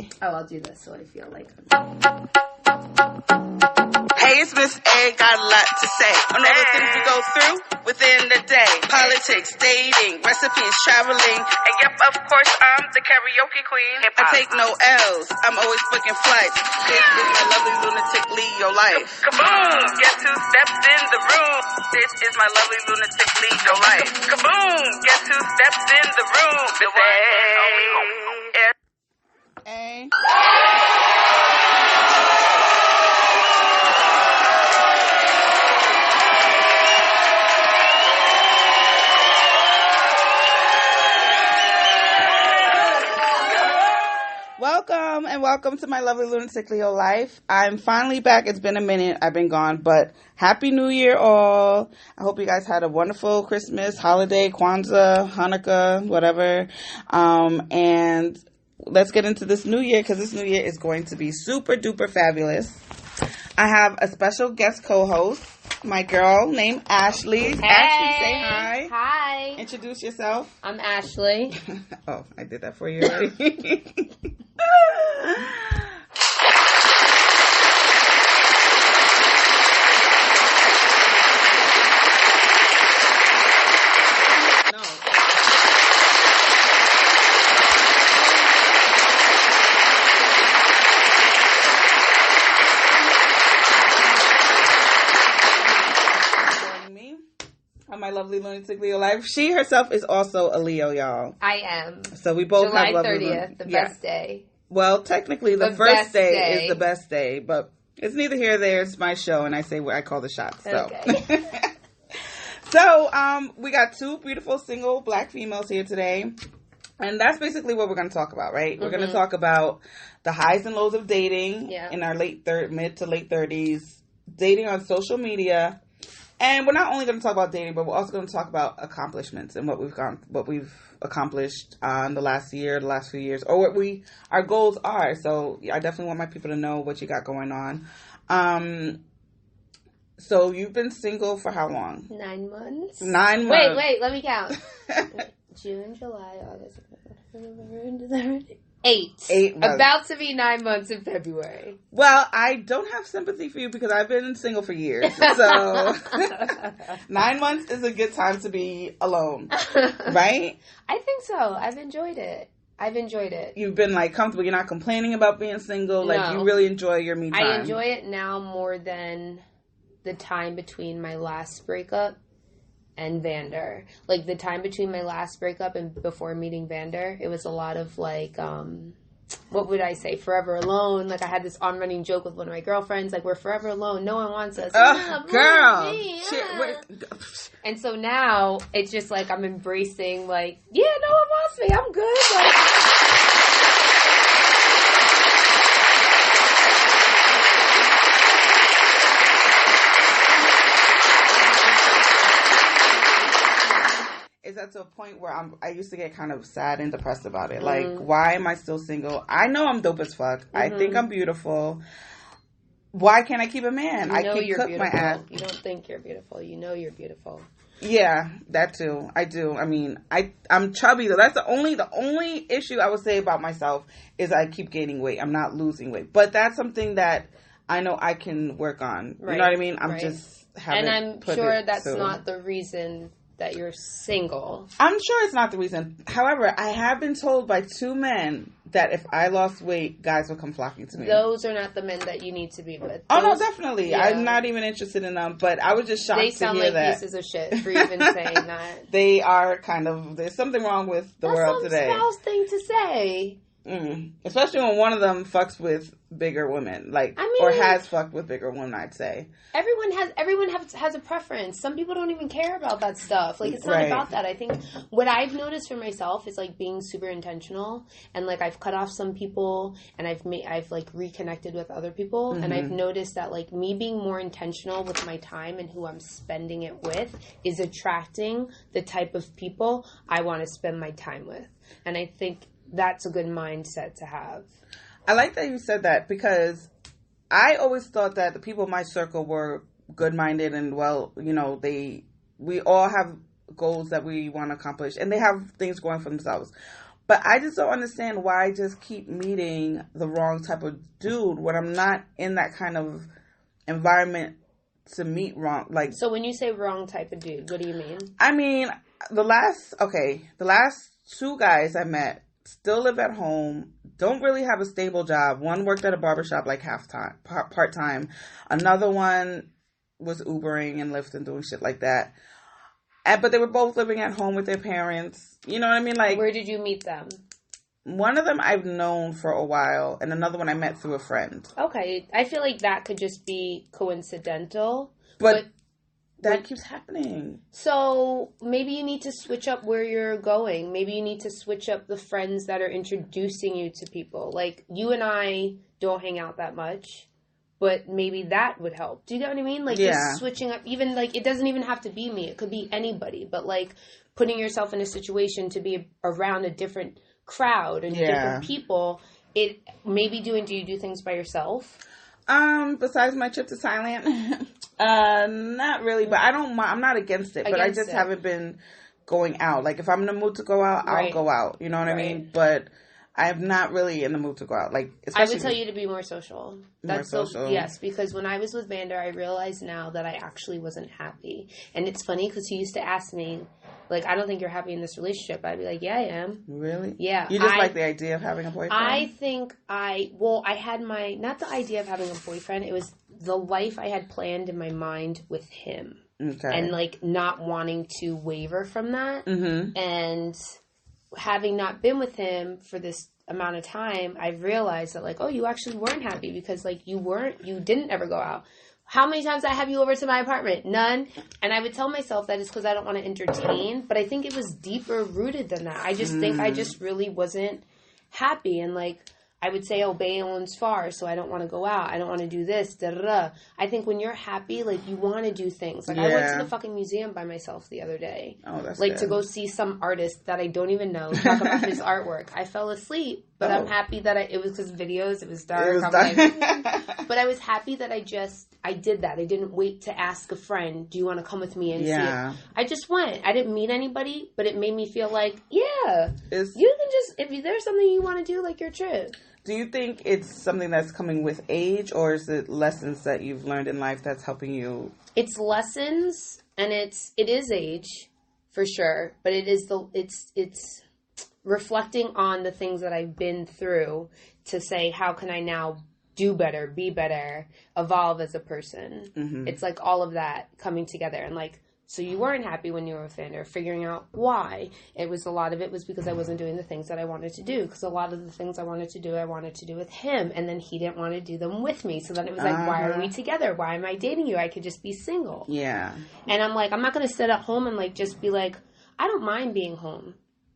say. Oh, I'll do this so I feel like... Hey, it's Miss A, got a lot to say on all the things we go through within the day. Politics, dating, recipes, traveling, and yep, of course, I'm the karaoke queen. I take no L's, I'm always booking flights. This is my lovely lunatic Leo life. Kaboom! Guess who stepped in the room? This is my lovely lunatic Leo life. Kaboom! Guess who stepped in the room? The one and only Hey. Welcome to my lovely lunatic Leo life. I'm finally back. It's been a minute. I've been gone, but Happy New Year all. I hope you guys had a wonderful Christmas, holiday, Kwanzaa, Hanukkah, whatever. And let's get into this new year because this new year is going to be super duper fabulous. I have a special guest co-host, my girl named Ashley. Hey. Ashley, say hi. Hi. Introduce yourself. I'm Ashley. Oh, I did that for you already. My lovely lunatic Leo life. She herself is also a Leo, y'all. I am. So we both July have lovely 30th, the best day. Well, technically, the first day is the best day, but it's neither here nor there. It's my show, and I say what I call the shots. So, okay. So we got two beautiful single black females here today, and that's basically what we're going to talk about, right? Mm-hmm. We're going to talk about the highs and lows of dating in our mid to late 30s, dating on social media. And we're not only going to talk about dating, but we're also going to talk about accomplishments and what we've accomplished in the last year, the last few years, or what our goals are. So I definitely want my people to know what you got going on. So you've been single for how long? 9 months. 9 months. Wait, let me count. June, July, August, November, December. 8 months. About to be 9 months in February. Well, I don't have sympathy for you because I've been single for years. So 9 months is a good time to be alone, right? I think so. I've enjoyed it. You've been comfortable. You're not complaining about being single. No. You really enjoy your me time. I enjoy it now more than the time between my last breakup and Vander. The time between my last breakup and before meeting Vander, it was a lot of what would I say? Forever alone. I had this on-running joke with one of my girlfriends, we're forever alone. No one wants us. Girl. And so now it's just I'm embracing no one wants me. I'm good. Is that to a point where I used to get kind of sad and depressed about it. Why am I still single? I know I'm dope as fuck. Mm-hmm. I think I'm beautiful. Why can't I keep a man? I can cook beautiful. My ass. You don't think you're beautiful. You know you're beautiful. Yeah, that too. I do. I mean, I'm chubby though. That's the only issue I would say about myself is I keep gaining weight. I'm not losing weight. But that's something that I know I can work on. Right. You know what I mean? I'm just haven't. And I'm sure that's not the reason that you're single. I'm sure it's not the reason. However, I have been told by 2 men that if I lost weight, guys will come flocking to me. Those are not the men that you need to be with. Oh, no, definitely. Yeah. I'm not even interested in them, but I was just shocked to hear that. They sound like pieces of shit for even saying that. They are there's something wrong with the world today. That's some spouse thing to say. Especially when one of them fucks with bigger women, or has fucked with bigger women. I'd say everyone has a preference. Some people don't even care about that stuff. It's not about that. I think what I've noticed for myself is being super intentional, and I've cut off some people, and I've reconnected with other people, and I've noticed that me being more intentional with my time and who I'm spending it with is attracting the type of people I want to spend my time with, and I think that's a good mindset to have. I like that you said that because I always thought that the people in my circle were good-minded and we all have goals that we want to accomplish and they have things going for themselves. But I just don't understand why I just keep meeting the wrong type of dude when I'm not in that kind of environment to meet wrong. Like, so when you say wrong type of dude, what do you mean? I mean, the last 2 guys I met still live at home, don't really have a stable job. One worked at a barbershop like part-time. Another one was Ubering and Lyft and doing shit like that. But they were both living at home with their parents. You know what I mean? Like, where did you meet them? One of them I've known for a while, and another one I met through a friend. Okay. I feel like that could just be coincidental. But that keeps happening. So maybe you need to switch up where you're going. Maybe you need to switch up the friends that are introducing you to people. Like, you and I don't hang out that much, but maybe that would help. Do you get what I mean? Like, just switching up. Even, like, it doesn't even have to be me. It could be anybody. But, like, putting yourself in a situation to be around a different crowd and different people. Do you do things by yourself? Besides my trip to Thailand, not really, but I'm not against it, but I just haven't been going out. Like, if I'm in the mood to go out, I'll go out. You know what I mean? But I'm not really in the mood to go out. Like, I would tell you to be more social. Yes, because when I was with Vander, I realized now that I actually wasn't happy. And it's funny because he used to ask me, like, I don't think you're happy in this relationship. I'd be like, yeah, I am. Really? Yeah. You just like the idea of having a boyfriend? I think I had not the idea of having a boyfriend. It was the life I had planned in my mind with him. Okay. And, like, not wanting to waver from that. Mm-hmm. And having not been with him for this amount of time, I've realized that, like, oh, you actually weren't happy because, like, you didn't ever go out. How many times did I have you over to my apartment? None. And I would tell myself that it's because I don't want to entertain. But I think it was deeper rooted than that. I just think I just really wasn't happy. And, like, I would say, oh, Bayonne's far, so I don't want to go out. I don't want to do this. Da-da-da. I think when you're happy, like, you want to do things. Like, I went to the fucking museum by myself the other day. Oh, that's like, good. To go see some artist that I don't even know, talk about his artwork. I fell asleep, but I'm happy that it was because videos, it was dark. But I was happy that I did that. I didn't wait to ask a friend, do you want to come with me and see it? I just went. I didn't meet anybody, but it made me feel like, you can just, if there's something you want to do, like your trip. Do you think it's something that's coming with age, or is it lessons that you've learned in life that's helping you? It's lessons, and it is age, for sure. But it's reflecting on the things that I've been through to say, how can I now do better, be better, evolve as a person? Mm-hmm. It's like all of that coming together, and like. So you weren't happy when you were with Vander, figuring out why. A lot of it was because I wasn't doing the things that I wanted to do. Because a lot of the things I wanted to do with him. And then he didn't want to do them with me. So then it was like, why are we together? Why am I dating you? I could just be single. Yeah. And I'm like, I'm not going to sit at home and like just be like, I don't mind being home.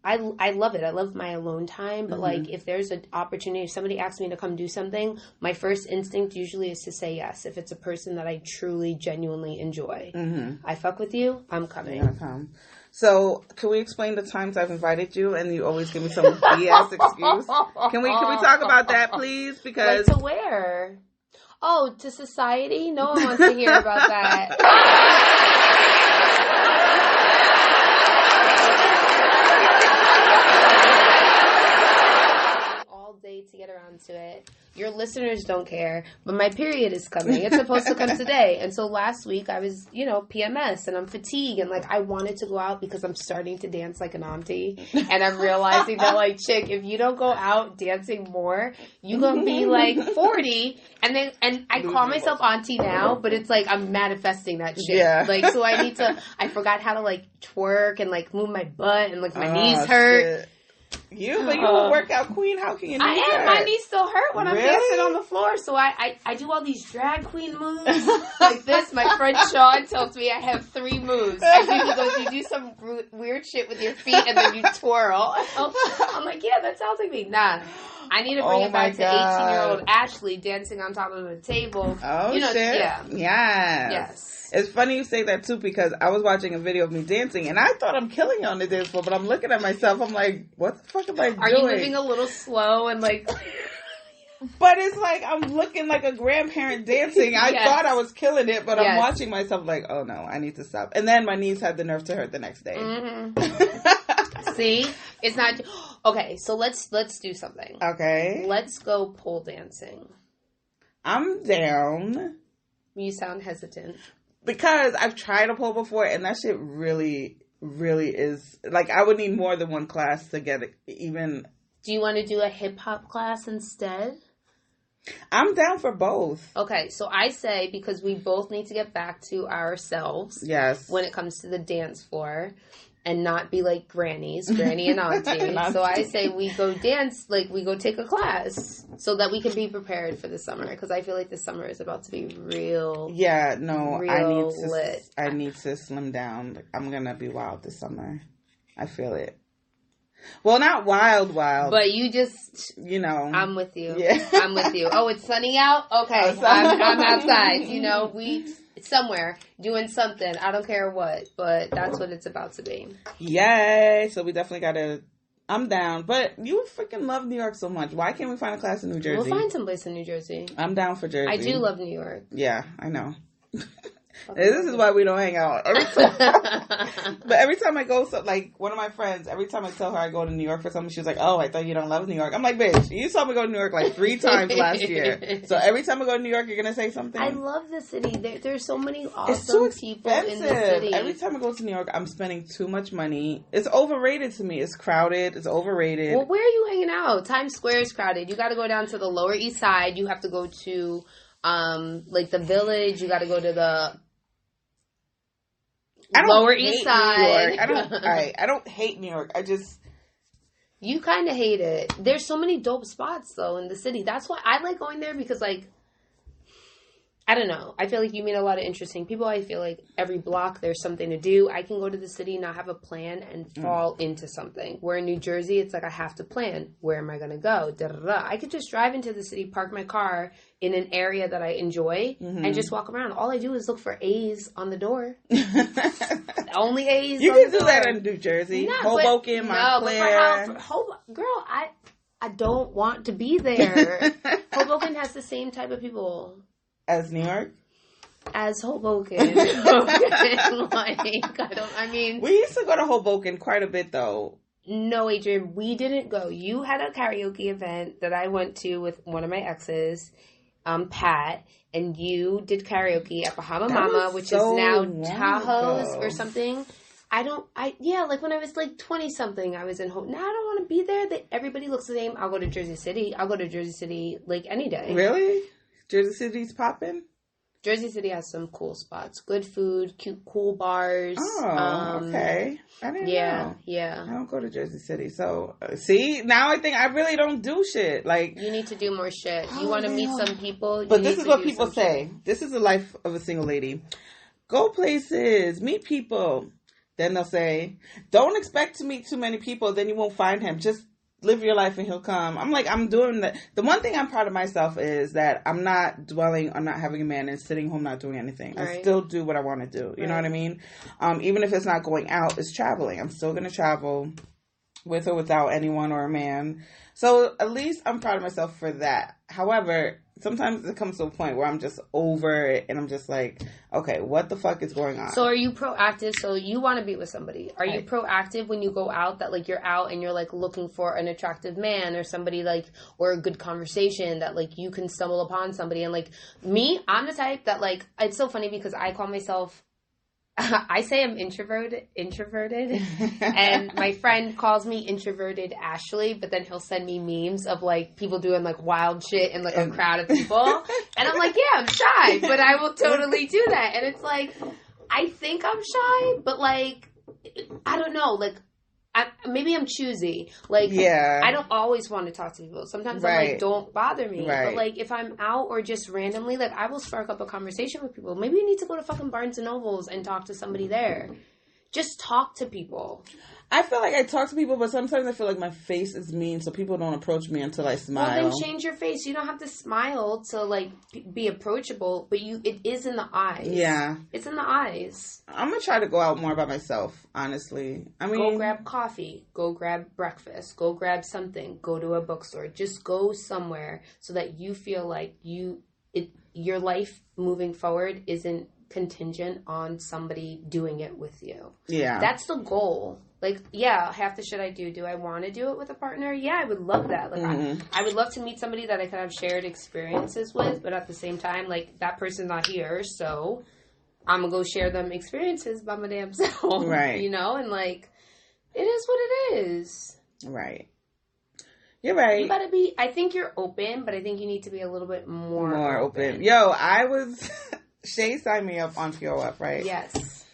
I love it. I love my alone time. But like, if there's an opportunity, if somebody asks me to come do something, my first instinct usually is to say yes. If it's a person that I truly, genuinely enjoy. Mm-hmm. I fuck with you, I'm coming. You're gonna come. So, can we explain the times I've invited you and you always give me some BS excuse? Can we talk about that, please? Because like to where? Oh, to society? No one wants to hear about that. To get around to it. Your listeners don't care, but my period is coming. It's supposed to come today. And so last week I was, PMS and I'm fatigued and like I wanted to go out because I'm starting to dance like an auntie. And I'm realizing that like, chick, if you don't go out dancing more, you're going to be like 40. And I call myself auntie now, but it's like I'm manifesting that shit. Yeah. Like, so I forgot how to like twerk and like move my butt and like my knees hurt. Shit. But you're a workout queen. How can you do that? My knees still hurt when I'm dancing on the floor. So I do all these drag queen moves like this. My friend Sean tells me I have 3 moves. You do some weird shit with your feet and then you twirl. I'm like, yeah, that sounds like me. Nah. I need to bring it back to 18-year-old Ashley dancing on top of a table. Oh, shit. Yeah. Yes. It's funny you say that, too, because I was watching a video of me dancing, and I thought I'm killing you on the dance floor, but I'm looking at myself, I'm like, what the fuck am I doing? Are you moving a little slow and, like... But it's like, I'm looking like a grandparent dancing. I thought I was killing it, but I'm watching myself like, oh, no, I need to stop. And then my knees had the nerve to hurt the next day. Mm-hmm. See? It's not... Okay, so let's do something. Okay. Let's go pole dancing. I'm down. You sound hesitant. Because I've tried a pole before, and that shit really, really is... Like, I would need more than one class to get it even... Do you want to do a hip-hop class instead? I'm down for both. Okay, so I say, because we both need to get back to ourselves. Yes. When it comes to the dance floor. And not be like Granny and Auntie. So I say we go dance, like we go take a class. So that we can be prepared for the summer. Because I feel like the summer is about to be real. Yeah, no, real I need to slim down. I'm going to be wild this summer. I feel it. Well, not wild. But you just... You know. I'm with you. Yeah. I'm with you. Oh, it's sunny out? Okay. I'm outside. You know, somewhere doing something. I don't care what, but that's what it's about to be. Yay. So we definitely got to... I'm down. But you freaking love New York so much. Why can't we find a class in New Jersey? We'll find some place in New Jersey. I'm down for Jersey. I do love New York. Yeah, I know. This is why we don't hang out. But every time I go, like, one of my friends, every time I tell her I go to New York for something, she's like, oh, I thought you don't love New York. I'm like, bitch, you saw me go to New York like 3 times last year. So every time I go to New York, you're going to say something? I love the city. There's so many awesome people in the city. Every time I go to New York, I'm spending too much money. It's overrated to me. It's crowded. It's overrated. Well, where are you hanging out? Times Square is crowded. You got to go down to the Lower East Side. You have to go to, like, the Village. You got to go to the... Lower East Side. I don't hate New York. You kind of hate it. There's so many dope spots though in the city. That's why I like going there because like I don't know. I feel like you meet a lot of interesting people. I feel like every block there's something to do. I can go to the city, not have a plan, and fall into something. Where in New Jersey, it's like I have to plan. Where am I going to go? Da-da-da. I could just drive into the city, park my car in an area that I enjoy, and just walk around. All I do is look for A's on the door. Only A's you on can the do door. that in New Jersey. Hoboken, Montclair. Girl, I don't want to be there. Hoboken has the same type of people. As New York? As Hoboken. We used to go to Hoboken quite a bit, though. No, Adrian, we didn't go. You had a karaoke event that I went to with one of my exes, Pat, and you did karaoke at Bahama Mama, which is now Tahoe's or something. Like when I was like 20-something, I was in Hope. Now I don't want to be there. Everybody looks the same. I'll go to Jersey City. I'll go to Jersey City like any day. Really? Jersey City's popping? Jersey City has some cool spots. Good food, cute, cool bars. Oh, okay. I didn't know. Yeah. I don't go to Jersey City. So, see? Now I think I really don't do shit. Like, you need to do more shit. You want to meet some people. But this is what people say. This is the life of a single lady. Go places. Meet people. Then they'll say, don't expect to meet too many people. Then you won't find him. Just live your life and he'll come. I'm like, I'm doing that. The one thing I'm proud of myself is that I'm not dwelling on not having a man and sitting home not doing anything. Right. I still do what I want to do. You know what I mean? Even if it's not going out, it's traveling. I'm still going to travel with or without anyone or a man. So at least I'm proud of myself for that. However, sometimes it comes to a point where I'm just over it and I'm just like, okay, what the fuck is going on? So are you proactive? So you want to be with somebody. Are you proactive when you go out, that like you're out and you're like looking for an attractive man or somebody like, or a good conversation that like you can stumble upon somebody? And like me, I'm the type that like, it's so funny because I call myself, I say I'm introverted, and my friend calls me introverted Ashley, but then he'll send me memes of like people doing like wild shit in like a crowd of people, and I'm like, yeah, I'm shy, but I will totally do that. And it's like, I think I'm shy, but like, I don't know, like, maybe I'm choosy. Like, I don't always want to talk to people. Sometimes I'm like, don't bother me. Right. But like, if I'm out or just randomly, like, I will spark up a conversation with people. Maybe you need to go to fucking Barnes & Nobles and talk to somebody there. Just talk to people. I feel like I talk to people, but sometimes I feel like my face is mean, so people don't approach me until I smile. Well, then change your face. You don't have to smile to, like, be approachable, but it is in the eyes. Yeah. It's in the eyes. I'm going to try to go out more by myself, honestly. I mean, go grab coffee. Go grab breakfast. Go grab something. Go to a bookstore. Just go somewhere so that you feel like your life moving forward isn't contingent on somebody doing it with you. Yeah. That's the goal. Like, yeah, half the shit I do I want to do it with a partner? Yeah, I would love that. Like, I would love to meet somebody that I could have shared experiences with, but at the same time, like, that person's not here, so I'm going to go share them experiences by my damn self. Right. You know? And, like, it is what it is. Right. You're right. You gotta be, I think you're open, but I think you need to be a little bit more open. Yo, Shay signed me up on POF, right? Yes.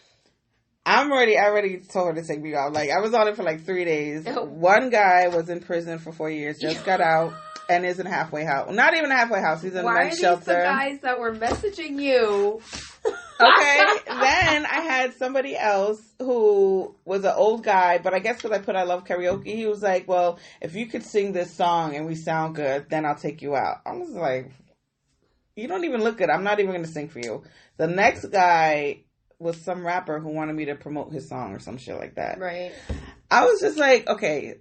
I already told her to take me out. Like, I was on it for like 3 days. One guy was in prison for 4 years, just got out, and is in a halfway house. Not even a halfway house. He's in a nice shelter. Why are these the guys that were messaging you? Okay. Then I had somebody else who was an old guy, but I guess because I put I Love Karaoke, he was like, well, if you could sing this song and we sound good, then I'll take you out. I was like, you don't even look good. I'm not even going to sing for you. The next guy was some rapper who wanted me to promote his song or some shit like that. Right. I was just like, okay,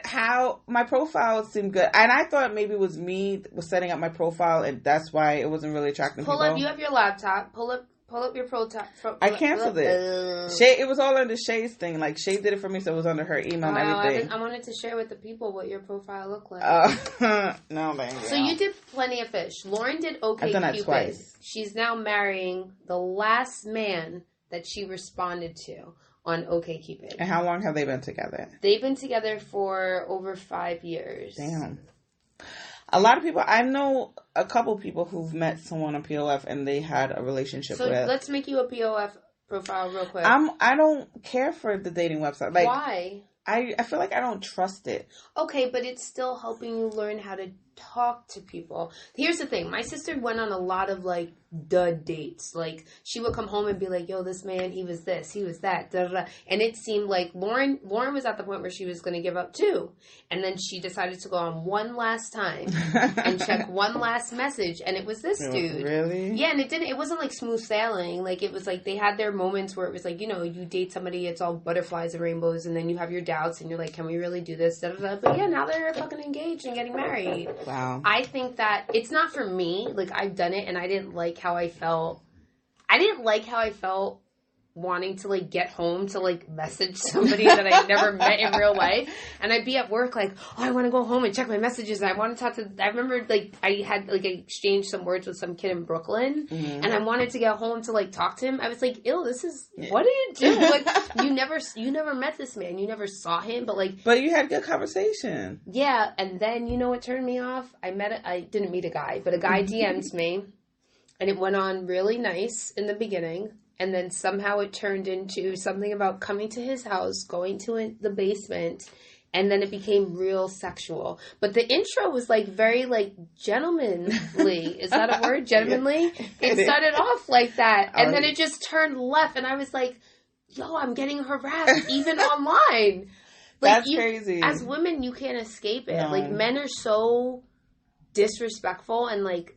how my profile seemed good. And I thought maybe it was me was setting up my profile and that's why it wasn't really attracting people. Pull up, you have your laptop. Pull up your I canceled it. Shay, it was all under Shay's thing. Like, Shay did it for me, so it was under her email and everything. I wanted to share with the people what your profile looked like. No, thank you. So you did Plenty of Fish. Lauren did OkCupid. I've done that twice. She's now marrying the last man that she responded to on OkCupid. And how long have they been together? They've been together for over 5 years. Damn. A lot of people, I know a couple people who've met someone on POF and they had a relationship with. So let's make you a POF profile real quick. I don't care for the dating website. Like, why? I feel like I don't trust it. Okay, but it's still helping you learn how to talk to people. Here's the thing. My sister went on a lot of, like, dud dates. Like, she would come home and be like, yo, this man, he was this, he was that, da, da, da. And it seemed like Lauren was at the point where she was going to give up too. And then she decided to go on one last time and check one last message. And it was this dude. Really? Yeah, and it wasn't like smooth sailing. Like, it was like they had their moments where it was like, you know, you date somebody, it's all butterflies and rainbows. And then you have your doubts and you're like, can we really do this? Da, da, da. But yeah, now they're fucking engaged and getting married. Wow. I think that it's not for me. Like, I've done it and I didn't like how I felt. I didn't like how I felt wanting to, like, get home to, like, message somebody that I never met in real life. And I'd be at work like, oh, I want to go home and check my messages. And I want to talk to, I remember, like, I had, like, exchanged some words with some kid in Brooklyn. Mm-hmm. And I wanted to get home to, like, talk to him. I was like, ew, this is, what do you do? Like, you never met this man. You never saw him. But, like. But you had good conversation. Yeah. And then, you know what turned me off? I didn't meet a guy, but a guy DM'd me. And it went on really nice in the beginning. And then somehow it turned into something about coming to his house, going to the basement, and then it became real sexual. But the intro was, like, very, like, gentlemanly. Is that a word? Gentlemanly? It started off like that. And then it just turned left. And I was like, yo, I'm getting harassed even online. Like, that's crazy. As women, you can't escape it. No. Like, men are so disrespectful. And, like,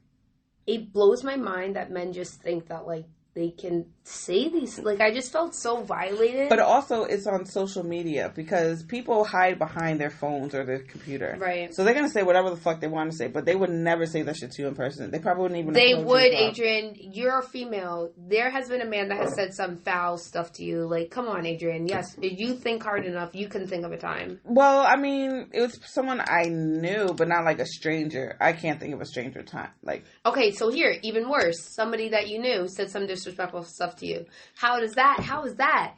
it blows my mind that men just think that, like, they can say these, like, I just felt so violated. But also, it's on social media because people hide behind their phones or their computer. Right. So they're going to say whatever the fuck they want to say, but they would never say that shit to you in person. They probably wouldn't even. They would, Adrian. You're a female. There has been a man that has said some foul stuff to you. Like, come on, Adrian. Yes, if you think hard enough, you can think of a time. Well, I mean, it was someone I knew, but not like a stranger. I can't think of a stranger time. Like. Okay, so here, even worse. Somebody that you knew said some disrespectful stuff to you. How is that?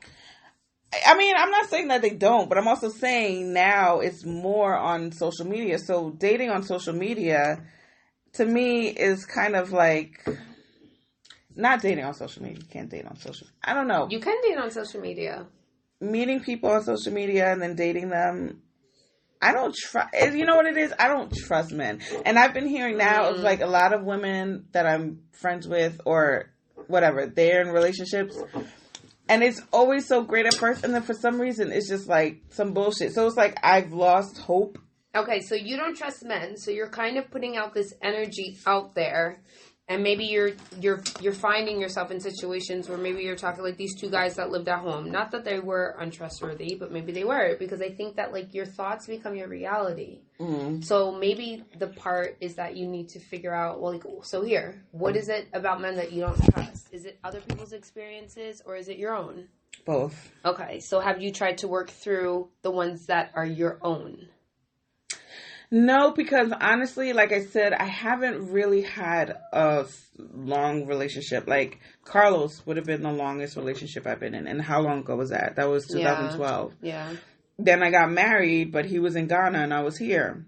I mean, I'm not saying that they don't, but I'm also saying now it's more on social media. So dating on social media, to me, is kind of like not dating on social media. You can't date on social. I don't know. You can date on social media. Meeting people on social media and then dating them. I don't trust. You know what it is? I don't trust men. And I've been hearing now of, like, a lot of women that I'm friends with or whatever, they're in relationships and it's always so great at first and then for some reason it's just like some bullshit. So it's like I've lost hope. Okay, so you don't trust men, so you're kind of putting out this energy out there And maybe you're finding yourself in situations where maybe you're talking like these two guys that lived at home. Not that they were untrustworthy, but maybe they were, because I think that like your thoughts become your reality. Mm-hmm. So maybe the part is that you need to figure out, well, like, so here, what is it about men that you don't trust? Is it other people's experiences or is it your own? Both. Okay, so have you tried to work through the ones that are your own? No, because honestly, like I said, I haven't really had a long relationship. Like, Carlos would have been the longest relationship I've been in. And how long ago was that? That was 2012. Yeah. Then I got married, but he was in Ghana and I was here.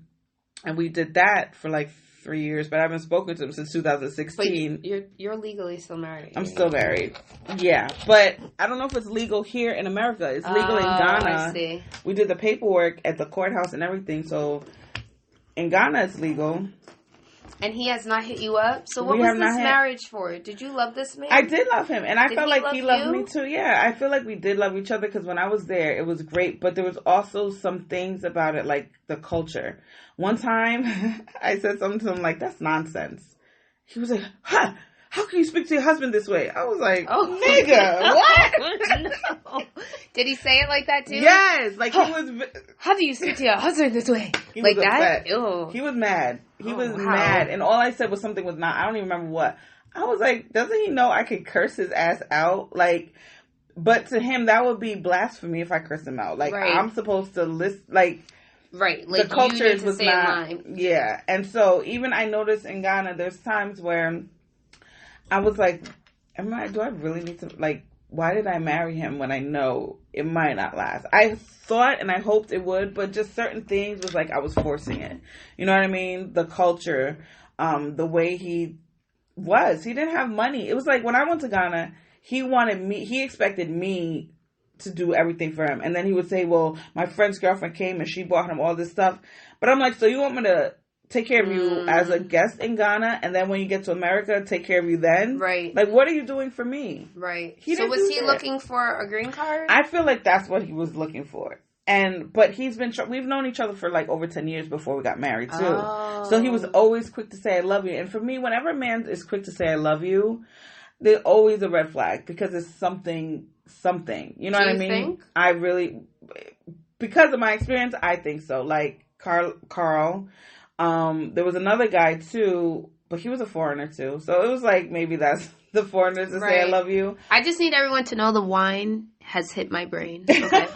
And we did that for like 3 years, but I haven't spoken to him since 2016. But you're legally still married. I'm still married. Yeah, but I don't know if it's legal here in America. It's legal in Ghana. I see. We did the paperwork at the courthouse and everything, so... In Ghana, it's legal. And he has not hit you up? So what was this marriage for? Did you love this man? I did love him. And I felt like he loved me too. Yeah, I feel like we did love each other because when I was there, it was great. But there was also some things about it, like the culture. One time, I said something to him like, that's nonsense. He was like, huh? How can you speak to your husband this way? I was like, oh, nigga, what? No. Did he say it like that too? Yes. Like, he was... How do you speak to your husband this way? He like was that? Ew. He was mad. He was mad. And all I said was something was not... I don't even remember what. I was like, doesn't he know I could curse his ass out? Like, but to him, that would be blasphemy if I curse him out. Like, right. I'm supposed to listen... Like... Right, like the culture was not... Yeah. And so, even I noticed in Ghana, there's times where... I was like, do I really need to, like, why did I marry him when I know it might not last? I thought and I hoped it would, but just certain things was like I was forcing it. You know what I mean? The culture, the way he was. He didn't have money. It was like when I went to Ghana, he expected me to do everything for him. And then he would say, well, my friend's girlfriend came and she bought him all this stuff. But I'm like, so you want me to take care of you as a guest in Ghana, and then when you get to America, take care of you then? Right. Like, what are you doing for me? Right. So was he looking for a green card? I feel like that's what he was looking for. But we've known each other for like over 10 years before we got married too. Oh. So he was always quick to say, I love you. And for me, whenever a man is quick to say, I love you, there's always a red flag because it's something. You know what I mean? Think? I really, because of my experience, I think so. Like Carl, there was another guy too, but he was a foreigner too. So it was like maybe that's the foreigners to say I love you. I just need everyone to know the wine has hit my brain. Okay.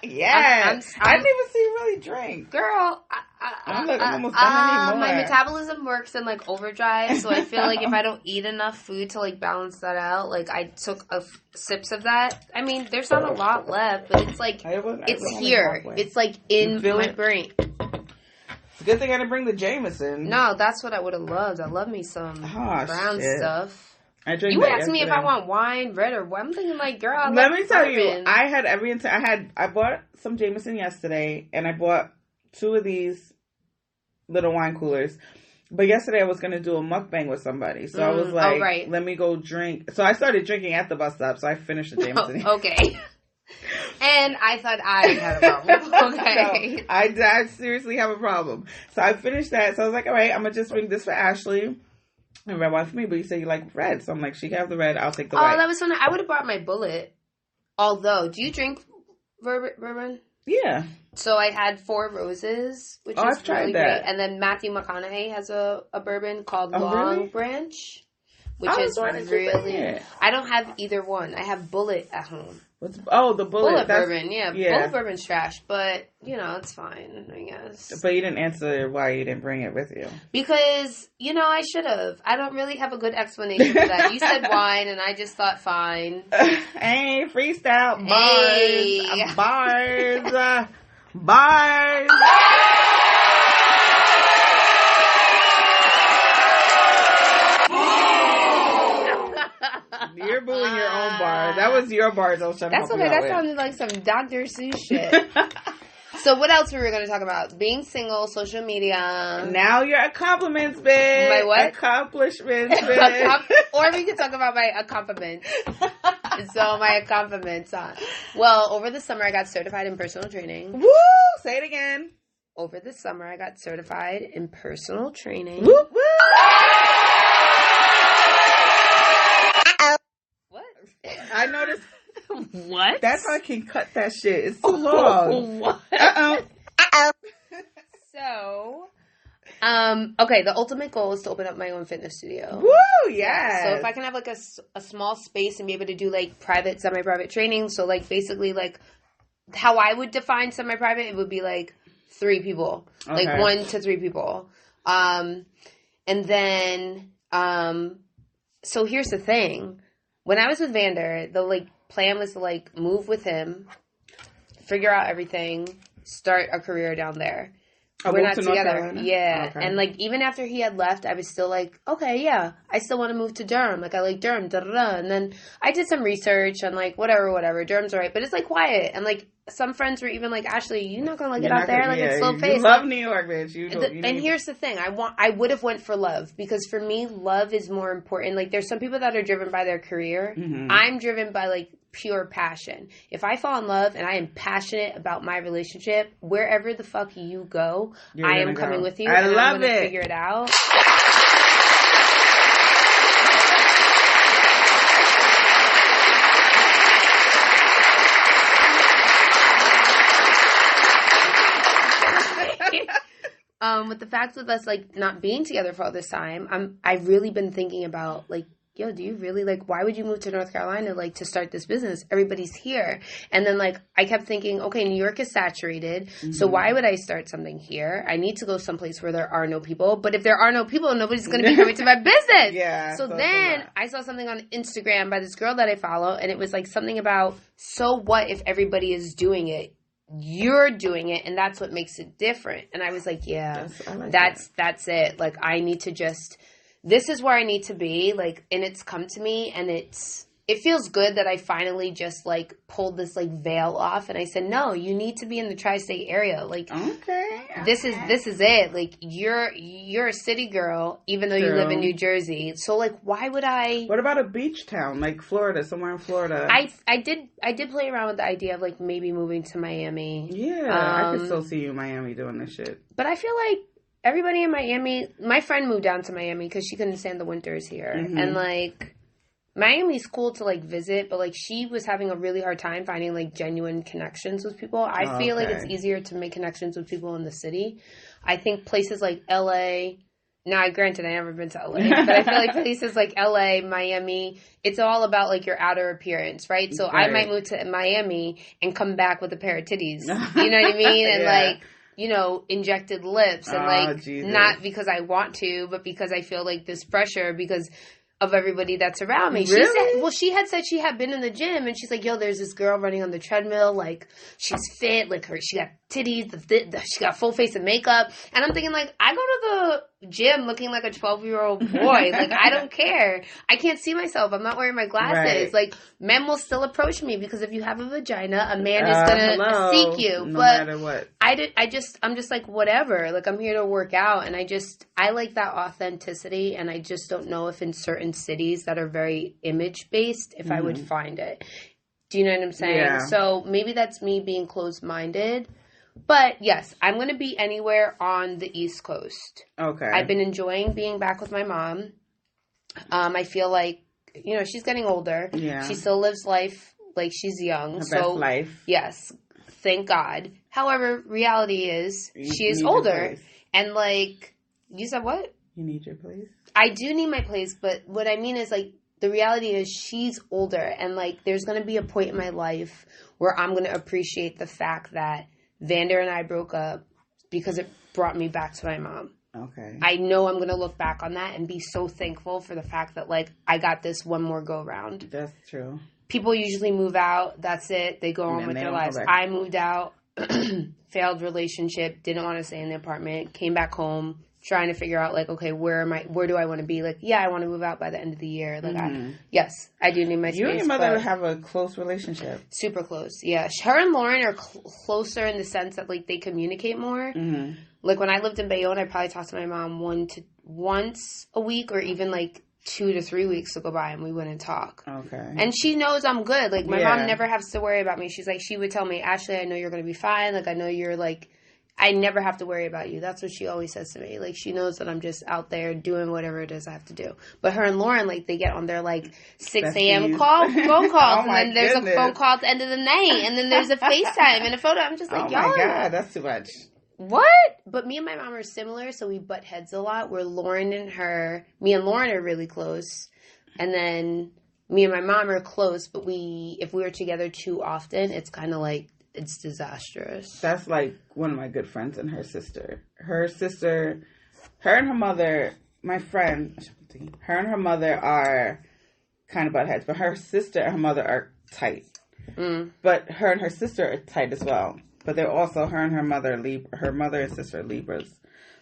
Yeah. I didn't even see you really drink. Girl, I'm almost done anymore. My metabolism works in like overdrive, so I feel like if I don't eat enough food to like balance that out, like I took sips of that. I mean, there's not a lot left, but it's like, it's here. It's like in my brain. It's a good thing I didn't bring the Jameson. No, that's what I would have loved. I love me some brown stuff. You asked me if I want wine, red or what. I'm thinking like, girl, let me tell you, I had I bought some Jameson yesterday, and I bought 2 of these little wine coolers. But yesterday I was going to do a mukbang with somebody. So I was like, let me go drink. So I started drinking at the bus stop, so I finished the Jameson. Okay. And I thought I had a problem. Okay. No, I seriously have a problem. So I finished that. So I was like, all right, I'm going to just bring this for Ashley and red wine for me. But you said you like red. So I'm like, she can have the red. I'll take the white. Oh, that was fun. I would have brought my Bullet. Although, do you drink bourbon? Yeah. So I had 4 Roses, which is I've tried really that. Great. And then Matthew McConaughey has a bourbon called Long Branch, which is really... I don't have either one. I have Bullet at home. The Bullet bourbon, yeah. Bullet bourbon's trash, but, it's fine, I guess. But you didn't answer why you didn't bring it with you. Because, I should have. I don't really have a good explanation for that. You said wine, and I just thought fine. Hey, freestyle. Bars. Bars. You're booing your own bars. That was your bars I was trying to help you out that sounded like some Dr. Seuss shit. So what else were we going to talk about? Being single, social media. Now your accomplishments, bitch. My what? Accomplishments, bitch. Or we could talk about my accomplishments. So my accomplishments. Well, over the summer I got certified in personal training. Woo! Say it again. Over the summer I got certified in personal training. Woo! Woo! What? That's how I can cut that shit. It's too long. What? So, okay, the ultimate goal is to open up my own fitness studio. Woo, yes. So if I can have like a small space and be able to do like private, semi-private training. So like basically like how I would define semi-private, it would be like 3 people, like 1 to 3 people. And then, so here's the thing. When I was with Vander, the like plan was to like move with him, figure out everything, start a career down there. We're not together. Yeah. Okay. And like even after he had left, I was still like, okay, yeah, I still want to move to Durham. Like I like Durham. Da, da, da. And then I did some research on like whatever. Durham's alright, but it's like quiet. And like some friends were even like, Ashley, you're not gonna like it out there. Like it's slow paced. You love New York, bitch. And here's the thing. I would have went for love because for me, love is more important. Like there's some people that are driven by their career. Mm-hmm. I'm driven by like pure passion. If I fall in love and I am passionate about my relationship, wherever the fuck you go, I am coming with you. I love I'm gonna figure it out. With the fact of us like not being together for all this time, I've really been thinking about like, yo, do you really like, why would you move to North Carolina like to start this business? Everybody's here. And then like I kept thinking, okay, New York is saturated. Mm-hmm. So why would I start something here? I need to go someplace where there are no people. But if there are no people, nobody's going to be coming to my business. Yeah. So then I saw something on Instagram by this girl that I follow, and it was like something about, so what if everybody is doing it? You're doing it, and that's what makes it different. And I was like, yeah, that's it. Like I need to just, this is where I need to be, like, and it's come to me, and it feels good that I finally just, like, pulled this, like, veil off, and I said, no, you need to be in the tri-state area, like, this is it, like, you're a city girl, even though you live in New Jersey, so, like, why would I... What about a beach town, like Florida, somewhere in Florida? I did play around with the idea of, like, maybe moving to Miami. Yeah, I could still see you in Miami doing this shit. But I feel like everybody in Miami, my friend moved down to Miami because she couldn't stand the winters here. Mm-hmm. And, like, Miami's cool to, like, visit, but, like, she was having a really hard time finding, like, genuine connections with people. I feel like it's easier to make connections with people in the city. I think places like L.A., now, granted, I've never been to L.A., but I feel like places like L.A., Miami, it's all about, like, your outer appearance, right? So I might move to Miami and come back with a pair of titties. You know what I mean? And, like... you know, injected lips and like not because I want to, but because I feel like this pressure because of everybody that's around me. Really? She had said she had been in the gym and she's like, yo, there's this girl running on the treadmill. Like she's fit, like she got titties, she got full face of makeup. And I'm thinking like, I go to the gym looking like a 12-year-old boy. Like I don't care. I can't see myself. I'm not wearing my glasses. Right. Like men will still approach me because if you have a vagina, a man is gonna seek you. No but matter what. I'm just like whatever. Like I'm here to work out, and I like that authenticity, and I just don't know if in certain cities that are very image based, if I would find it. Do you know what I'm saying? Yeah. So maybe that's me being closed minded. But yes, I'm going to be anywhere on the East Coast. Okay. I've been enjoying being back with my mom. I feel like, you know, she's getting older. Yeah. She still lives life like she's young. Her best life. Yes. Thank God. However, reality is she is older. And like, you said what? You need your place? I do need my place, but what I mean is like, the reality is she's older. And like, there's going to be a point in my life where I'm going to appreciate the fact that Vander and I broke up because it brought me back to my mom. Okay. I know I'm going to look back on that and be so thankful for the fact that, like, I got this one more go-round. That's true. People usually move out. That's it. They go on with their lives. I moved out, failed relationship, didn't want to stay in the apartment, came back home, trying to figure out, like, okay, where do I want to be? Like, yeah, I want to move out by the end of the year. Like, yes, I do need my space. You and your mother have a close relationship. Super close, yeah. Her and Lauren are closer in the sense that, like, they communicate more. Mm-hmm. Like, when I lived in Bayonne, I probably talked to my mom once a week or even, like, 2 to 3 weeks to go by and we wouldn't talk. Okay. And she knows I'm good. Like, my mom never has to worry about me. She's like, she would tell me, Ashley, I know you're going to be fine. Like, I know you're, like, I never have to worry about you. That's what she always says to me. Like, she knows that I'm just out there doing whatever it is I have to do. But her and Lauren, like, they get on their, like, 6 a.m. phone calls. Oh, and then there's a phone call at the end of the night. And then there's a FaceTime and a photo. I'm just like, y'all. Oh, my God. That's too much. What? But me and my mom are similar, so we butt heads a lot. Where me and Lauren are really close. And then me and my mom are close, but if we were together too often, it's kind of like, it's disastrous. That's like one of my good friends and her sister. Her and her mother, my friend, her and her mother are kind of butt heads, but her sister and her mother are tight. But her and her sister are tight as well. But they're also, her and her mother and sister are Libras.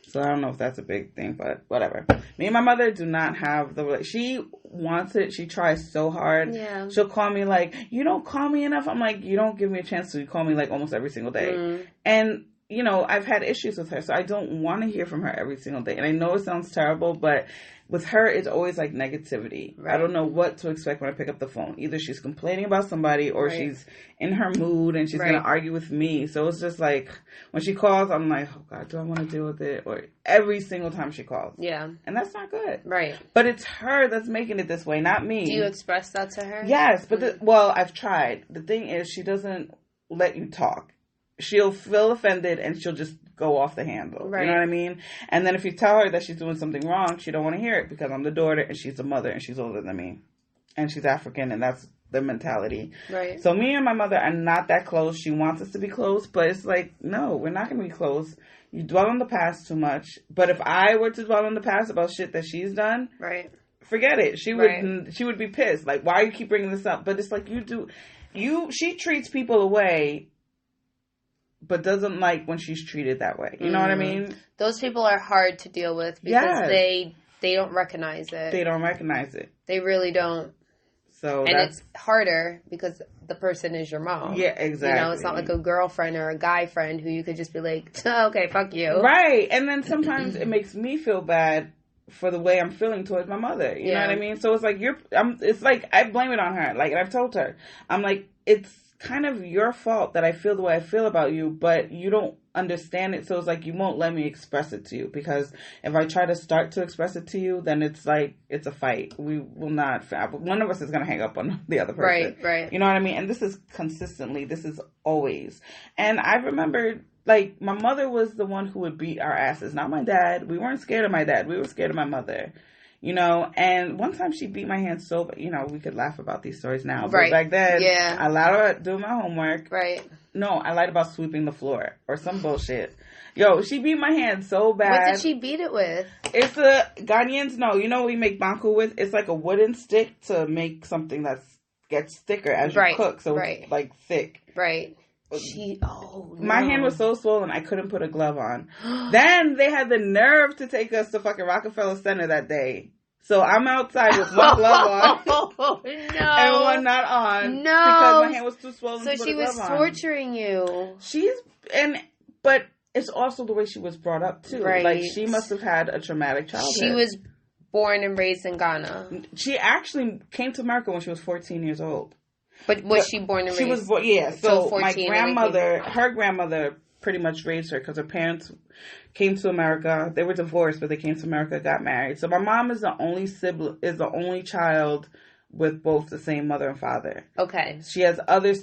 So I don't know if that's a big thing, but whatever. Me and my mother do not have she wants it. She tries so hard. Yeah. She'll call me like, you don't call me enough. I'm like, you don't give me a chance to call me like almost every single day. And, you know, I've had issues with her, so I don't want to hear from her every single day. And I know it sounds terrible, but with her, it's always like negativity. Right. I don't know what to expect when I pick up the phone. Either she's complaining about somebody or she's in her mood and she's going to argue with me. So it's just like, when she calls, I'm like, oh God, do I want to deal with it? Or every single time she calls. Yeah. And that's not good. Right. But it's her that's making it this way, not me. Do you express that to her? Yes. But, I've tried. The thing is, she doesn't let you talk. She'll feel offended and she'll just go off the handle. Right. You know what I mean? And then if you tell her that she's doing something wrong, she don't want to hear it because I'm the daughter and she's the mother and she's older than me. And she's African and that's the mentality. Right. So me and my mother are not that close. She wants us to be close, but it's like, no, we're not going to be close. You dwell on the past too much. But if I were to dwell on the past about shit that she's done, right, forget it. She would be pissed. Like, why you keep bringing this up? But it's like she treats people away, but doesn't like when she's treated that way. You know what I mean? Those people are hard to deal with because they don't recognize it. They don't recognize it. They really don't. So it's harder because the person is your mom. Yeah, exactly. You know, it's not like a girlfriend or a guy friend who you could just be like, okay, fuck you. Right. And then sometimes it makes me feel bad for the way I'm feeling towards my mother. You know what I mean? So it's like it's like I blame it on her. Like, and I've told her, I'm like, it's kind of your fault that I feel the way I feel about you, but you don't understand it. So it's like you won't let me express it to you, because if I try to start to express it to you, then it's like it's a fight. We will not. One of us is going to hang up on the other person. Right. You know what I mean? And this is consistently. This is always. And I remember, like, my mother was the one who would beat our asses, not my dad. We weren't scared of my dad. We were scared of my mother. You know, and one time she beat my hand so, you know, we could laugh about these stories now. But back then, I lied about doing my homework. Right. No, I lied about sweeping the floor or some bullshit. Yo, she beat my hand so bad. What did she beat it with? It's a Ghanaians, you know what we make banku with? It's like a wooden stick to make something that gets thicker as you cook. So it's like thick. Right. My hand was so swollen I couldn't put a glove on. Then they had the nerve to take us to fucking Rockefeller Center that day. So I'm outside with one glove on. Oh, no. And one not on. No. Because my hand was too swollen so to put she a glove was on. torturing you. But it's also the way she was brought up too. Right. Like, she must have had a traumatic childhood. She was born and raised in Ghana. She actually came to America when she was 14 years old. But was she born and raised? She was born, yeah. So my grandmother, her grandmother pretty much raised her because her parents came to America. They were divorced, but they came to America, got married. So my mom is the only child with both the same mother and father. Okay. She has other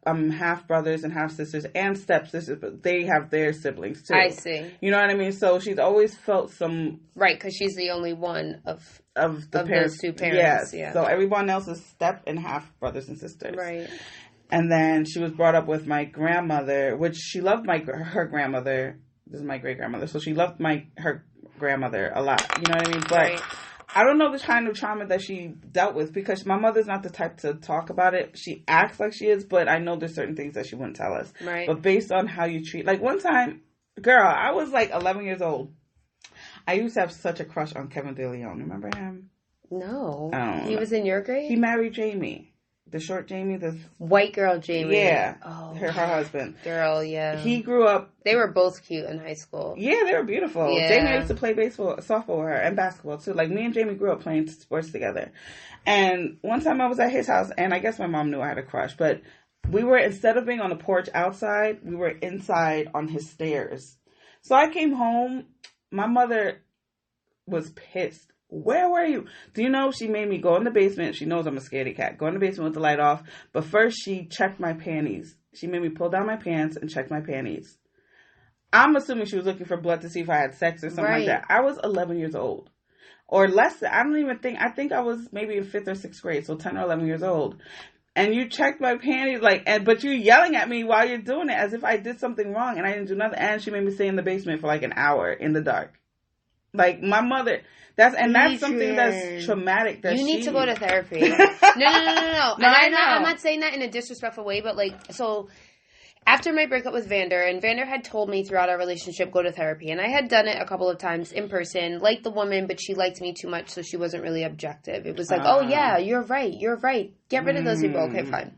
half brothers and half sisters and stepsisters, but they have their siblings too. I see. You know what I mean? So she's always felt some... Right, because she's the only one of those two parents. Yes. Yeah. So everyone else is step and half brothers and sisters. Right. And then she was brought up with my grandmother, which she loved her grandmother. This is my great grandmother, so she loved her grandmother a lot. You know what I mean? But I don't know the kind of trauma that she dealt with, because my mother's not the type to talk about it. She acts like she is, but I know there's certain things that she wouldn't tell us. Right. But based on how you treat, like one time, girl, I was like 11 years old. I used to have such a crush on Kevin De Leon. Remember him? No. He was in your grade? He married Jamie. The short Jamie, the white girl Jamie. Yeah. Oh, her husband. Girl, yeah. He grew up. They were both cute in high school. Yeah, they were beautiful. Yeah. Jamie used to play softball with her, and basketball too. Like, me and Jamie grew up playing sports together. And one time I was at his house, and I guess my mom knew I had a crush, but we were, instead of being on the porch outside, we were inside on his stairs. So I came home. My mother was pissed. Where were you? Do you know she made me go in the basement? She knows I'm a scaredy cat. Go in the basement with the light off. But first she checked my panties. She made me pull down my pants and check my panties. I'm assuming she was looking for blood to see if I had sex or something like that. I was 11 years old. Or less. I think I was maybe in 5th or 6th grade. So 10 or 11 years old. And you checked my panties, but you're yelling at me while you're doing it as if I did something wrong and I didn't do nothing. And she made me stay in the basement for like an hour in the dark. Like, my mother, that's something that's traumatic. That you need to go to therapy. No. And I'm not saying that in a disrespectful way, but like, so after my breakup with Vander, and Vander had told me throughout our relationship, go to therapy. And I had done it a couple of times in person, liked the woman, but she liked me too much, so she wasn't really objective. It was like, oh yeah, you're right. Get rid of those people. Okay, fine.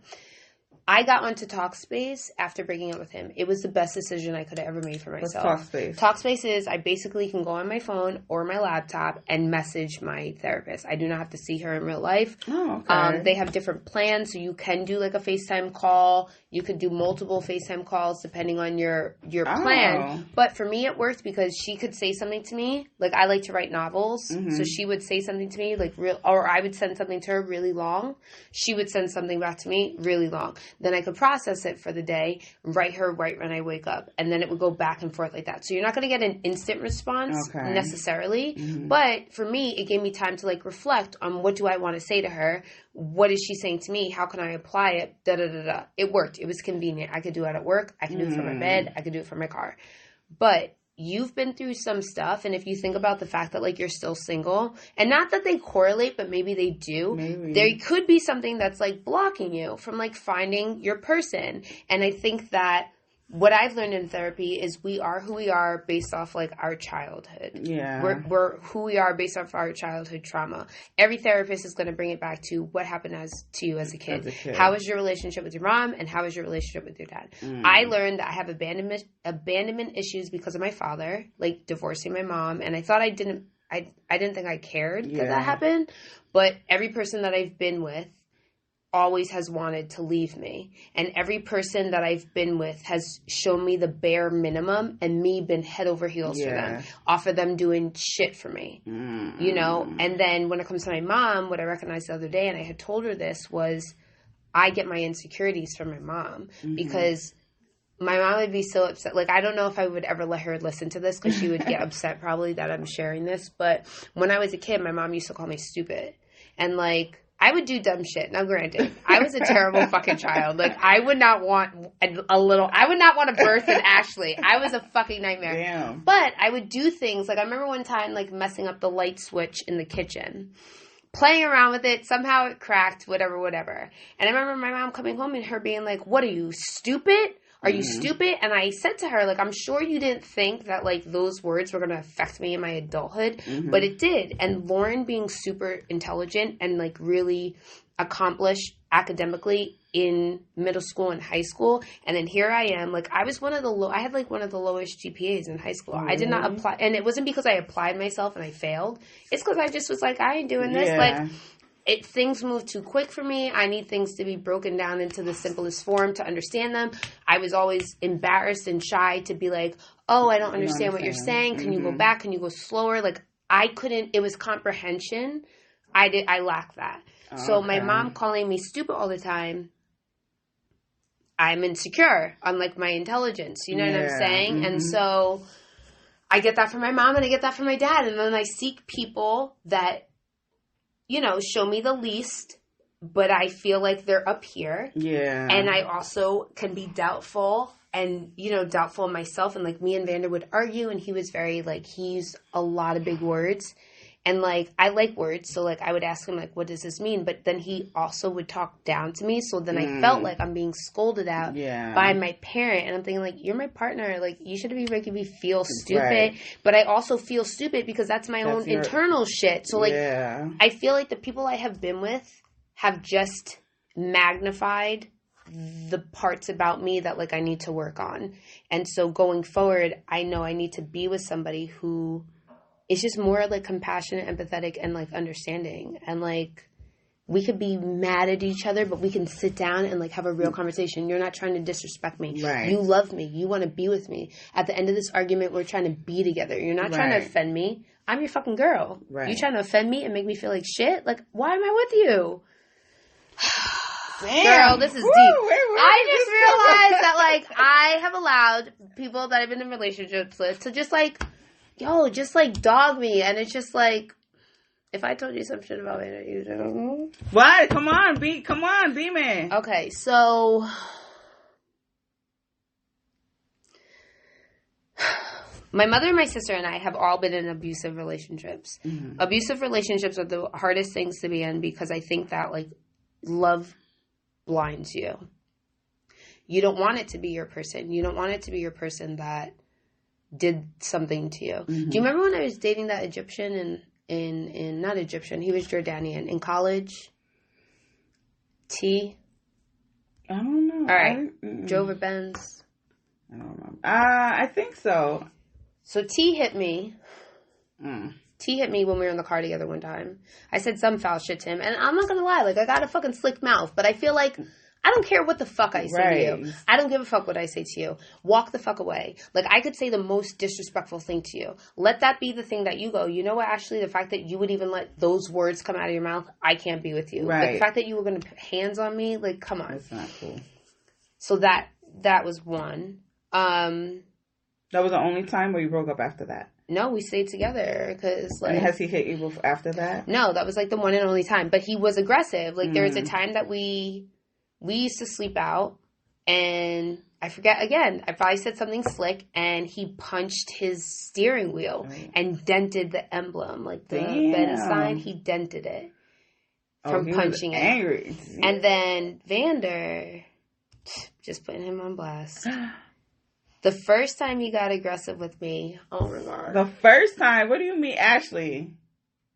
I got onto Talkspace after breaking up with him. It was the best decision I could have ever made for myself. What's Talkspace? Talkspace is I basically can go on my phone or my laptop and message my therapist. I do not have to see her in real life. Oh, okay. They have different plans, so you can do like a FaceTime call. You could do multiple FaceTime calls depending on your plan. But for me, it worked because she could say something to me. Like, I like to write novels, so she would say something to me or I would send something to her really long. She would send something back to me really long. Then I could process it for the day, write her right when I wake up, and then it would go back and forth like that. So you're not going to get an instant response necessarily, but for me, it gave me time to like reflect on what do I want to say to her, what is she saying to me, how can I apply it, da-da-da-da. It worked. It was convenient. I could do it at work, I could do it from my bed, I could do it from my car. But you've been through some stuff, and if you think about the fact that like you're still single, and not that they correlate, but maybe they do, there could be something that's like blocking you from like finding your person. And I think that what I've learned in therapy is we are who we are based off like our childhood. Yeah. We're who we are based off our childhood trauma. Every therapist is going to bring it back to what happened to you as a kid. How was your relationship with your mom and how was your relationship with your dad? I learned that I have abandonment issues because of my father, like divorcing my mom, and I thought I didn't think I cared that happened, but every person that I've been with always has wanted to leave me. And every person that I've been with has shown me the bare minimum and me been head over heels for them, off of them doing shit for me, you know? And then when it comes to my mom, what I recognized the other day, and I had told her this, was I get my insecurities from my mom because my mom would be so upset. Like, I don't know if I would ever let her listen to this because she would get upset probably that I'm sharing this. But when I was a kid, my mom used to call me stupid. And like, I would do dumb shit. Now, granted, I was a terrible fucking child. Like, I would not want to birth an Ashley. I was a fucking nightmare. Damn. But I would do things. Like, I remember one time, like, messing up the light switch in the kitchen. Playing around with it. Somehow it cracked, whatever. And I remember my mom coming home and her being like, what are you, stupid? Are you stupid? And I said to her, like, I'm sure you didn't think that, like, those words were going to affect me in my adulthood, but it did. And Lauren being super intelligent and, like, really accomplished academically in middle school and high school, and then here I am, like, I had one of the lowest GPAs in high school. I did not apply, and it wasn't because I applied myself and I failed. It's because I just was like, I ain't doing this. Like, things move too quick for me. I need things to be broken down into the simplest form to understand them. I was always embarrassed and shy to be like, oh, I don't understand what you're saying. Can you go back? Can you go slower? Like, I couldn't. It was comprehension. I lacked that. So my mom calling me stupid all the time, I'm insecure on, like, my intelligence. You know what I'm saying? And so I get that from my mom and I get that from my dad. And then I seek people that, you know, show me the least, but I feel like they're up here. Yeah. And I also can be doubtful and, you know, doubtful myself. And, like, me and Vander would argue, and he was very, like, he used a lot of big words. And, like, I like words, so, like, I would ask him, like, what does this mean? But then he also would talk down to me, so then I felt like I'm being scolded out by my parent. And I'm thinking, like, you're my partner. Like, you shouldn't be making me feel stupid. Right. But I also feel stupid because that's my own internal shit. So, like, I feel like the people I have been with have just magnified the parts about me that, like, I need to work on. And so going forward, I know I need to be with somebody who... it's just more, like, compassionate, empathetic, and, like, understanding. And, like, we could be mad at each other, but we can sit down and like have a real conversation. You're not trying to disrespect me. Right. You love me. You want to be with me. At the end of this argument, we're trying to be together. You're not trying to offend me. I'm your fucking girl. Right. You trying to offend me and make me feel like shit? Like, why am I with you? Damn. Girl, this is deep. I just realized that, like, I have allowed people that I've been in relationships with to just, like, just, like, dog me. And it's just, like, if I told you some shit about me, you don't know. What? Come on, be me. Okay, so... My mother and my sister and I have all been in abusive relationships. Mm-hmm. Abusive relationships are the hardest things to be in because I think that, like, love blinds you. You don't want it to be your person. You don't want it to be your person that did something to you. Mm-hmm. Do you remember when I was dating that Egyptian in not Egyptian, he was Jordanian in college? T? I don't know. All right. Drove a Benz. I don't remember. I think so. So T hit me. T hit me when we were in the car together one time. I said some foul shit to him. And I'm not going to lie. Like, I got a fucking slick mouth. But I feel like I don't care what the fuck I say to you. I don't give a fuck what I say to you. Walk the fuck away. Like, I could say the most disrespectful thing to you. Let that be the thing that you go, you know what, Ashley? The fact that you would even let those words come out of your mouth, I can't be with you. Right. Like, the fact that you were going to put hands on me, like, come on. That's not cool. So that was one. That was the only time where you broke up after that? No, we stayed together because, like... And has he hit you after that? No, that was, like, the one and only time. But he was aggressive. Like, there was a time that we used to sleep out, and I forget, again, I probably said something slick, and he punched his steering wheel and dented the emblem. Like, the Benz sign, he dented it from punching it. Angry. And then Vander, just putting him on blast. The first time he got aggressive with me, oh my God. The first time? What do you mean, Ashley?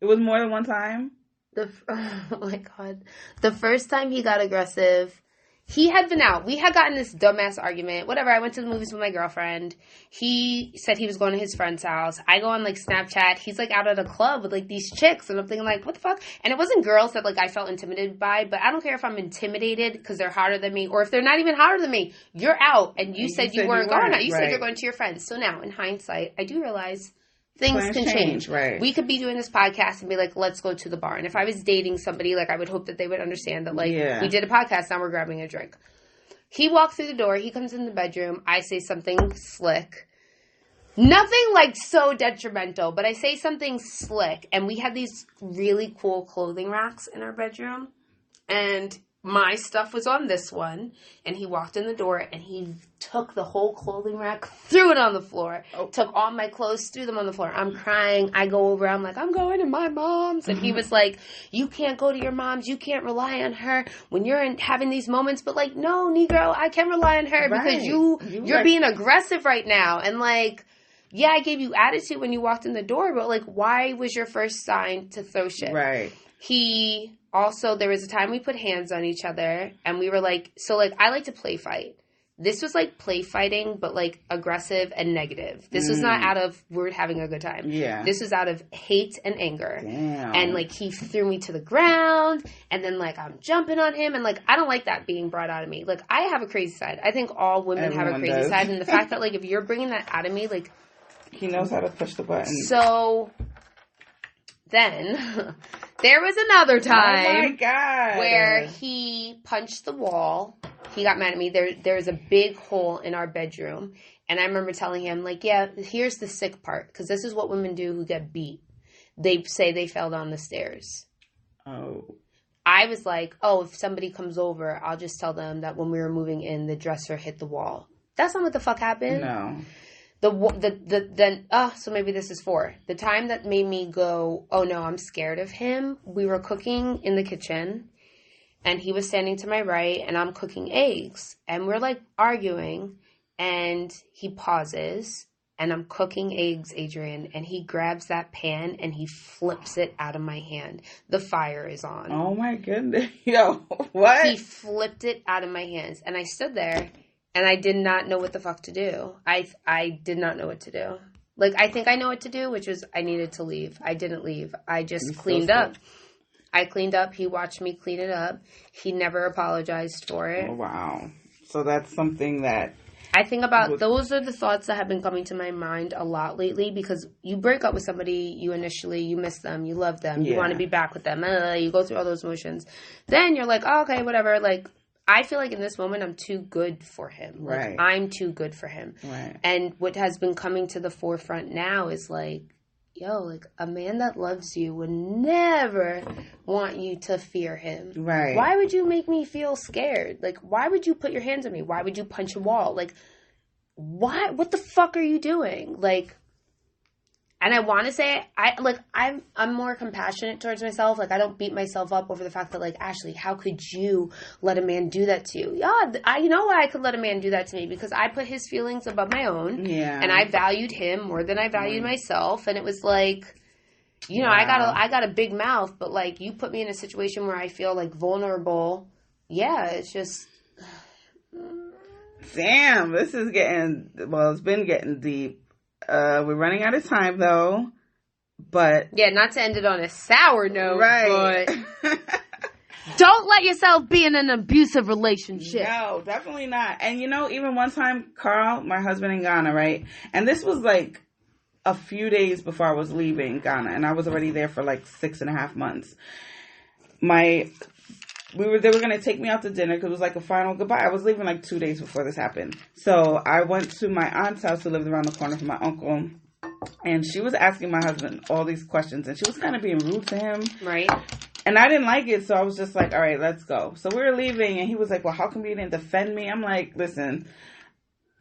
It was more than one time? Oh my God. The first time he got aggressive, he had been out. We had gotten this dumbass argument. Whatever. I went to the movies with my girlfriend. He said he was going to his friend's house. I go on, like, Snapchat. He's, like, out at a club with, like, these chicks. And I'm thinking, like, what the fuck? And it wasn't girls that, like, I felt intimidated by. But I don't care if I'm intimidated because they're hotter than me or if they're not even hotter than me. You're out. And you said you weren't going out. You said you're going to your friends. So now, in hindsight, I do realize... Things can change. Right. We could be doing this podcast and be like, let's go to the bar. And if I was dating somebody, like, I would hope that they would understand that, like, we did a podcast, now we're grabbing a drink. He walked through the door. He comes in the bedroom. I say something slick. Nothing, like, so detrimental, but I say something slick. And we had these really cool clothing racks in our bedroom. And my stuff was on this one, and he walked in the door, and he took the whole clothing rack, threw it on the floor, took all my clothes, threw them on the floor. I'm crying. I go over. I'm like, I'm going to my mom's. And he was like, you can't go to your mom's. You can't rely on her when you're having these moments. But, like, no, Negro, I can rely on her because you're being aggressive right now. And, like, yeah, I gave you attitude when you walked in the door, but, like, why was your first sign to throw shit? Right. Also, there was a time we put hands on each other, and we were like, so, like, I like to play fight. This was, like, play fighting, but, like, aggressive and negative. This was not out of, we're having a good time. Yeah. This was out of hate and anger. Damn. And, like, he threw me to the ground, and then, like, I'm jumping on him, and, like, I don't like that being brought out of me. Like, I have a crazy side. I think all women have a crazy side, and the fact that, like, if you're bringing that out of me, like... He knows how to push the button. So... Then, there was another time oh my God. where he punched the wall. He got mad at me. There's a big hole in our bedroom. And I remember telling him, like, yeah, here's the sick part. Because this is what women do who get beat. They say they fell down the stairs. Oh. I was like, oh, if somebody comes over, I'll just tell them that when we were moving in, the dresser hit the wall. That's not what the fuck happened. No. So maybe this is 4. The time that made me go, oh no, I'm scared of him. We were cooking in the kitchen, and he was standing to my right, and I'm cooking eggs, and we're like arguing, and he pauses, and I'm cooking eggs, Adrian, and he grabs that pan and he flips it out of my hand. The fire is on. Oh my goodness. Yo, what? He flipped it out of my hands, and I stood there. And I did not know what the fuck to do. I did not know what to do. Like, I think I know what to do, which was I needed to leave. I didn't leave. I just cleaned up. I cleaned up. He watched me clean it up. He never apologized for it. Oh, wow. So that's something that... I think about... Those are the thoughts that have been coming to my mind a lot lately, because you break up with somebody, you miss them, you love them, you want to be back with them, you go through all those emotions. Then you're like, oh, okay, whatever. Like, I feel like in this moment, I'm too good for him. Like, I'm too good for him. Right. And what has been coming to the forefront now is like, yo, like, a man that loves you would never want you to fear him. Right. Why would you make me feel scared? Like, why would you put your hands on me? Why would you punch a wall? Like, why? What the fuck are you doing? Like, and I want to say, I'm more compassionate towards myself. Like, I don't beat myself up over the fact that, like, Ashley, how could you let a man do that to you? Yeah, you know why I could let a man do that to me? Because I put his feelings above my own. Yeah. And I valued him more than I valued myself. And it was like, you know, I got a big mouth, but, like, you put me in a situation where I feel, like, vulnerable. Yeah, it's just... Damn, this is it's been getting deep. We're running out of time, though, but... Yeah, not to end it on a sour note, right. But... Don't let yourself be in an abusive relationship. No, definitely not. And, you know, even one time, Carl, my husband in Ghana, right? And this was, like, a few days before I was leaving Ghana, and I was already there for, like, 6.5 months. They were going to take me out to dinner because it was like a final goodbye. I was leaving like 2 days before this happened. So I went to my aunt's house who lived around the corner from my uncle. And she was asking my husband all these questions. And she was kind of being rude to him. Right. And I didn't like it. So I was just like, all right, let's go. So we were leaving. And he was like, well, how come you didn't defend me? I'm like, listen,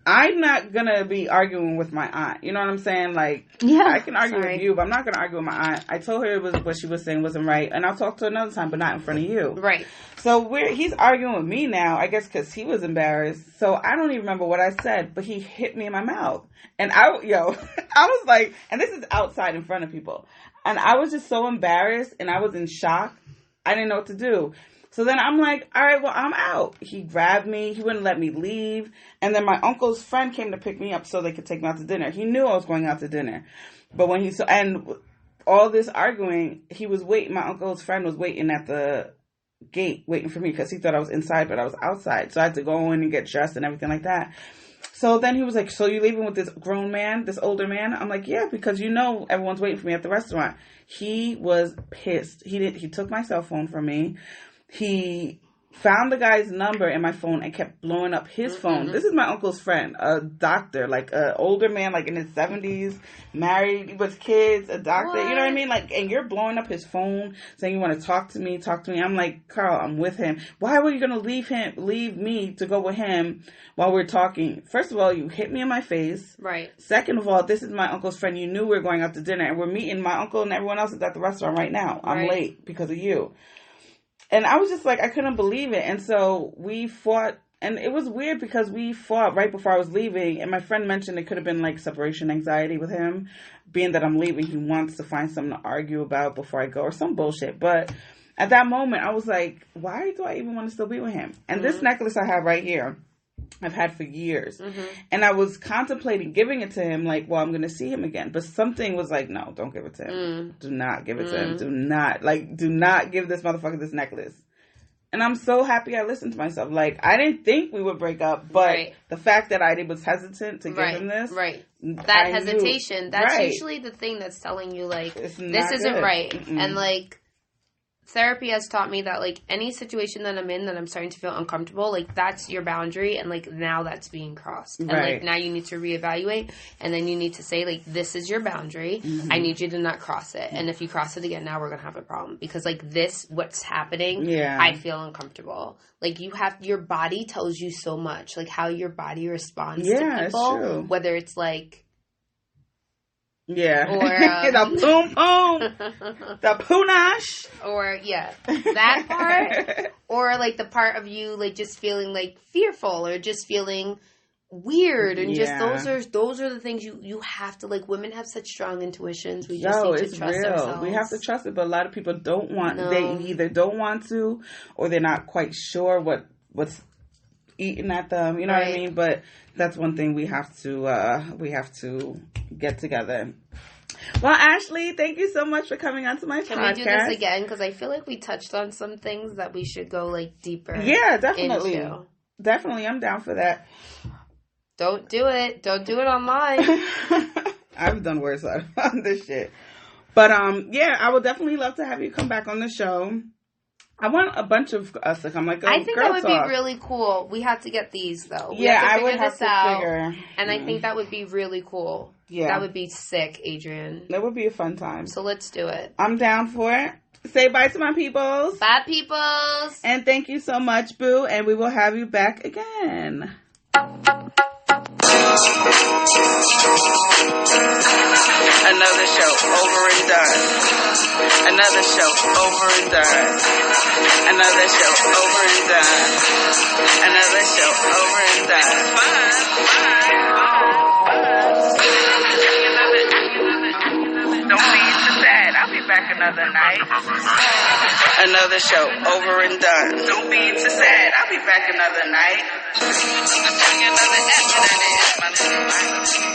I'm not going to be arguing with my aunt. You know what I'm saying? Like, yeah, I can argue with you, but I'm not going to argue with my aunt. I told her what she was saying wasn't right. And I'll talk to her another time, but not in front of you. Right. So he's arguing with me now, I guess because he was embarrassed. So I don't even remember what I said, but he hit me in my mouth. And I was like, and this is outside in front of people. And I was just so embarrassed and I was in shock. I didn't know what to do. So then I'm like, all right, well, I'm out. He grabbed me. He wouldn't let me leave. And then my uncle's friend came to pick me up so they could take me out to dinner. He knew I was going out to dinner. But when and all this arguing, he was waiting. My uncle's friend was waiting at the gate, waiting for me because he thought I was inside, but I was outside. So I had to go in and get dressed and everything like that. So then he was like, so you leaving with this grown man, this older man? I'm like, yeah, because you know everyone's waiting for me at the restaurant. He was pissed. He took my cell phone from me. He found the guy's number in my phone and kept blowing up his phone. This is my uncle's friend, a doctor, like an older man, like in his 70s, married with kids, a doctor. What? You know what I mean? Like, and you're blowing up his phone, saying you want to talk to me. I'm like, Carl, I'm with him. Why were you going to leave me to go with him while we're talking? First of all, you hit me in my face. Right. Second of all, this is my uncle's friend. You knew we were going out to dinner, and we're meeting. My uncle and everyone else is at the restaurant right now. I'm late because of you. And I was just like, I couldn't believe it. And so we fought. And it was weird because we fought right before I was leaving. And my friend mentioned it could have been like separation anxiety with him. Being that I'm leaving, he wants to find something to argue about before I go or some bullshit. But at that moment, I was like, why do I even want to still be with him? And this necklace I have right here, I've had for years. And I was contemplating giving it to him, like, well, I'm going to see him again. But something was like, no, don't give it to him. Do not give it to him. Do not give this motherfucker this necklace. And I'm so happy I listened to myself. Like, I didn't think we would break up, but the fact that I was hesitant to give him this. Right. That hesitation, that's usually the thing that's telling you, like, this isn't right. And, like, therapy has taught me that, like, any situation that I'm in that I'm starting to feel uncomfortable, like, that's your boundary, and, like, now that's being crossed. And, like, now you need to reevaluate, and then you need to say, like, this is your boundary. I need you to not cross it. And if you cross it again, now we're going to have a problem. Because, like, what's happening, I feel uncomfortable. Like, your body tells you so much. Like, how your body responds to people. Whether it's, like... Yeah. Or the boom boom. The poonash. Or that part. Or like the part of you like just feeling like fearful or just feeling weird and just those are the things you have to like. Women have such strong intuitions. We just need to trust ourselves. We have to trust it, but a lot of people don't want they either don't want to or they're not quite sure what's eating at them, you know what I mean? But that's one thing we have to get together Well, Ashley, thank you so much for coming onto my podcast. Can we do this again? Because I feel like we touched on some things that we should go like deeper. Yeah, definitely. Definitely, I'm down for that. Don't do it. Don't do it online. I've done worse on this shit. But yeah, I would definitely love to have you come back on the show. I want a bunch of us to come. Like, I think that would be really cool. We have to get these though. Yeah, I would have to figure. And I think that would be really cool. Yeah, that would be sick, Adrian. That would be a fun time. So let's do it. I'm down for it. Say bye to my peoples. Bye, peoples. And thank you so much, Boo. And we will have you back again. Another show over and done. Another show over and done. Another show over and done. Another show over and done. Don't be so sad. I'll be back another night. Another show over and done. Don't be so sad. I'll be back another night. Another after that is my little life.